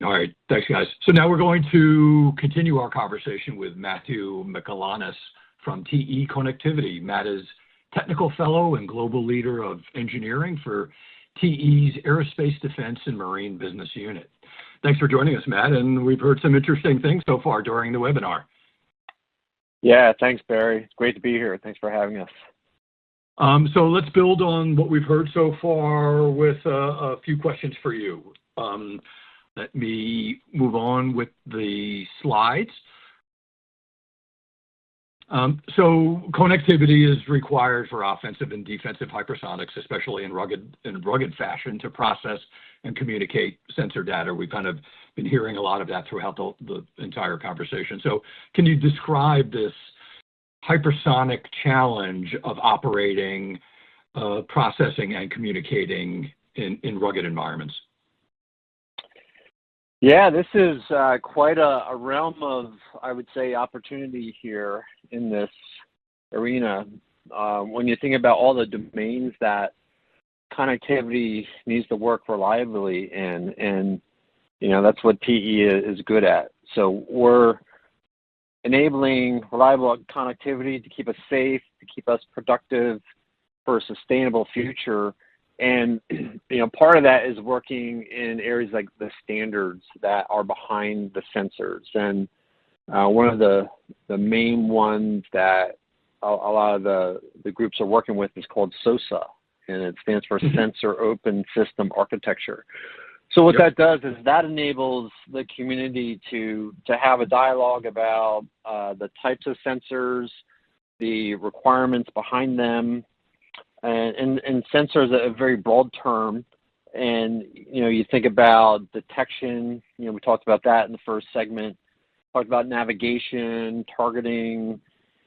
All right. Thanks, guys. So now we're going to continue our conversation with Matthew McAlonis from TE Connectivity. Matt is Technical Fellow and Global Leader of Engineering for TE's Aerospace, Defense, and Marine Business Unit. Thanks for joining us, Matt, and we've heard some interesting things so far during the webinar. Yeah, thanks, Barry. It's great to be here. Thanks for having us. So let's build on what we've heard so far with a few questions for you. Let me move on with the slides. So connectivity is required for offensive and defensive hypersonics, especially in rugged fashion, to process and communicate sensor data. We've kind of been hearing a lot of that throughout the entire conversation. So can you describe this hypersonic challenge of operating, processing, and communicating in rugged environments? Yeah, this is quite a realm of, I would say, opportunity here in this arena. When you think about all the domains that connectivity needs to work reliably in, and that's what TE is good at. So we're enabling reliable connectivity to keep us safe, to keep us productive for a sustainable future. And, part of that is working in areas like the standards that are behind the sensors. And one of the main ones that a lot of the groups are working with is called SOSA, and it stands for Sensor Open System Architecture. So what that does is that enables the community to have a dialogue about the types of sensors, the requirements behind them, and sensors are a very broad term. And, you think about detection, we talked about that in the first segment, talked about navigation, targeting,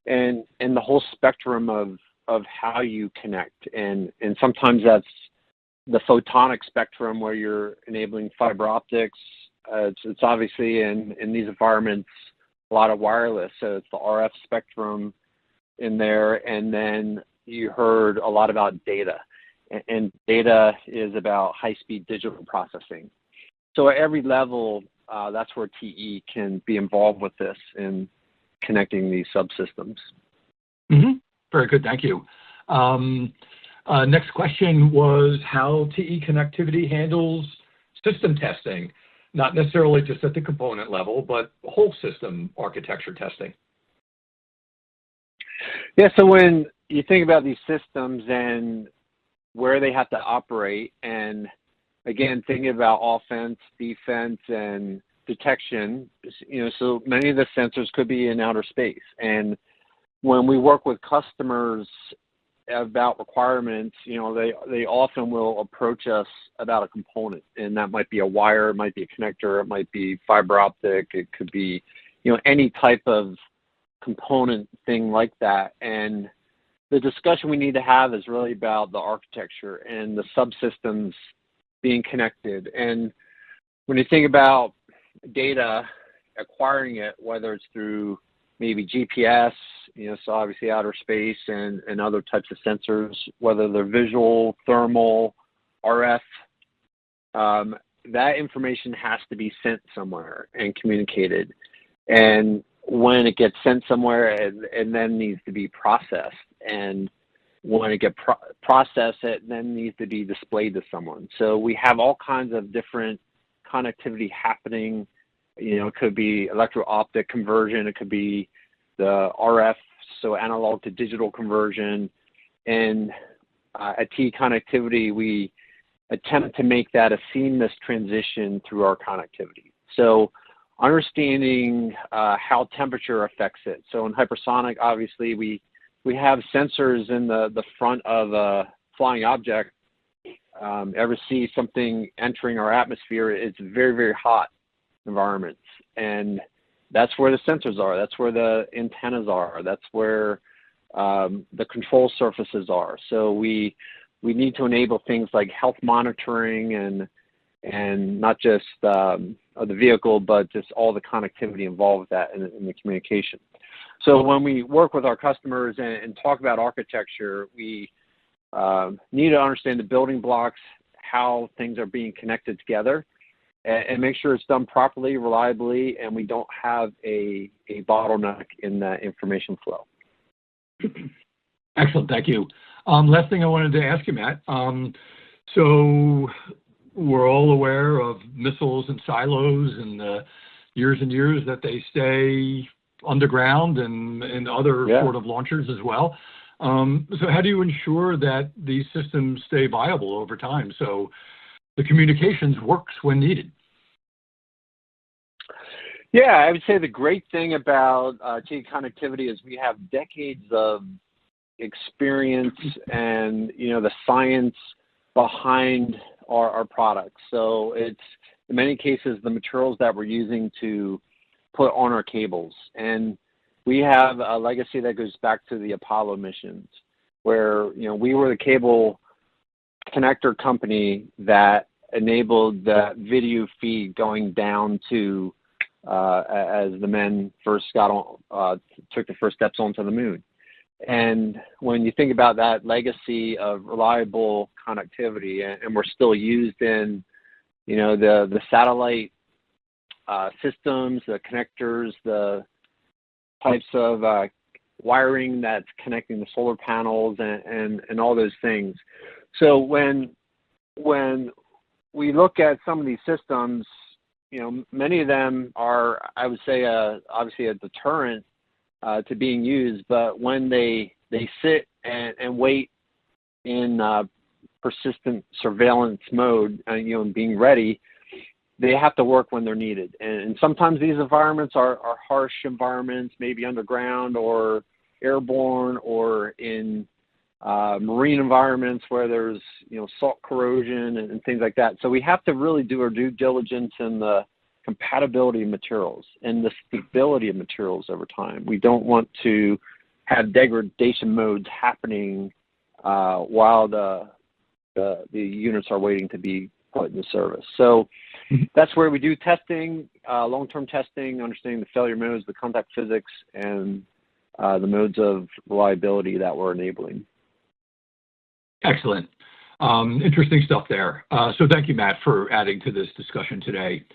and the whole spectrum of how you connect. And sometimes that's the photonic spectrum where you're enabling fiber optics. It's obviously in these environments, a lot of wireless. So it's the RF spectrum in there. And then you heard a lot about data, and data is about high-speed digital processing. So at every level, that's where TE can be involved with this in connecting these subsystems. Very good, thank you. Next question was how TE Connectivity handles system testing, not necessarily just at the component level, but whole system architecture testing. Yeah, so when you think about these systems and where they have to operate, and again, thinking about offense, defense, and detection, so many of the sensors could be in outer space. And when we work with customers about requirements, they often will approach us about a component, and that might be a wire, it might be a connector, it might be fiber optic, it could be, any type of component thing like that. And the discussion we need to have is really about the architecture and the subsystems being connected. And when you think about data, acquiring it, whether it's through maybe GPS, so obviously outer space and other types of sensors, whether they're visual, thermal, RF, that information has to be sent somewhere and communicated. And when it gets sent somewhere and then needs to be processed, and when it gets processed, it then needs to be displayed to someone. So we have all kinds of different connectivity happening. It could be electro-optic conversion, it could be the RF, so analog to digital conversion. And at TE Connectivity, we attempt to make that a seamless transition through our connectivity. So understanding how temperature affects it. So in hypersonic, obviously, we have sensors in the front of a flying object. Ever see something entering our atmosphere, it's very, very hot environments. And that's where the sensors are. That's where the antennas are. That's where the control surfaces are. So we need to enable things like health monitoring and not just of the vehicle, but just all the connectivity involved with that in the communication. So when we work with our customers and talk about architecture, we need to understand the building blocks, how things are being connected together, and make sure it's done properly, reliably, and we don't have a bottleneck in that information flow. Excellent, thank you. Last thing I wanted to ask you, Matt. So we're all aware of missiles and silos and the years and years that they stay underground and other sort of launchers as well. So how do you ensure that these systems stay viable over time so the communications works when needed? Yeah, I would say the great thing about TE Connectivity is we have decades of experience and, the science behind our products. So it's, in many cases, the materials that we're using to put on our cables. And we have a legacy that goes back to the Apollo missions, where, we were the cable connector company that enabled the video feed going down to as the men first got on, took the first steps onto the moon. And when you think about that legacy of reliable connectivity, and we're still used in, the satellite systems, the connectors, the types of wiring that's connecting the solar panels and all those things. So when we look at some of these systems, many of them are, I would say, obviously a deterrent to being used, but when they sit and wait in persistent surveillance mode, and being ready, they have to work when they're needed. And sometimes these environments are harsh environments, maybe underground or airborne or in marine environments where there's, salt corrosion and things like that. So we have to really do our due diligence in the compatibility of materials and the stability of materials over time. We don't want to have degradation modes happening while the units are waiting to be put into service. So that's where we do testing, long-term testing, understanding the failure modes, the contact physics, and the modes of reliability that we're enabling. Excellent. Interesting stuff there. So thank you, Matt, for adding to this discussion today.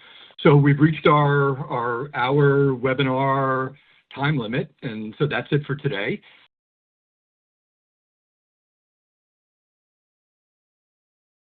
So we've reached our hour webinar time limit, and so that's it for today.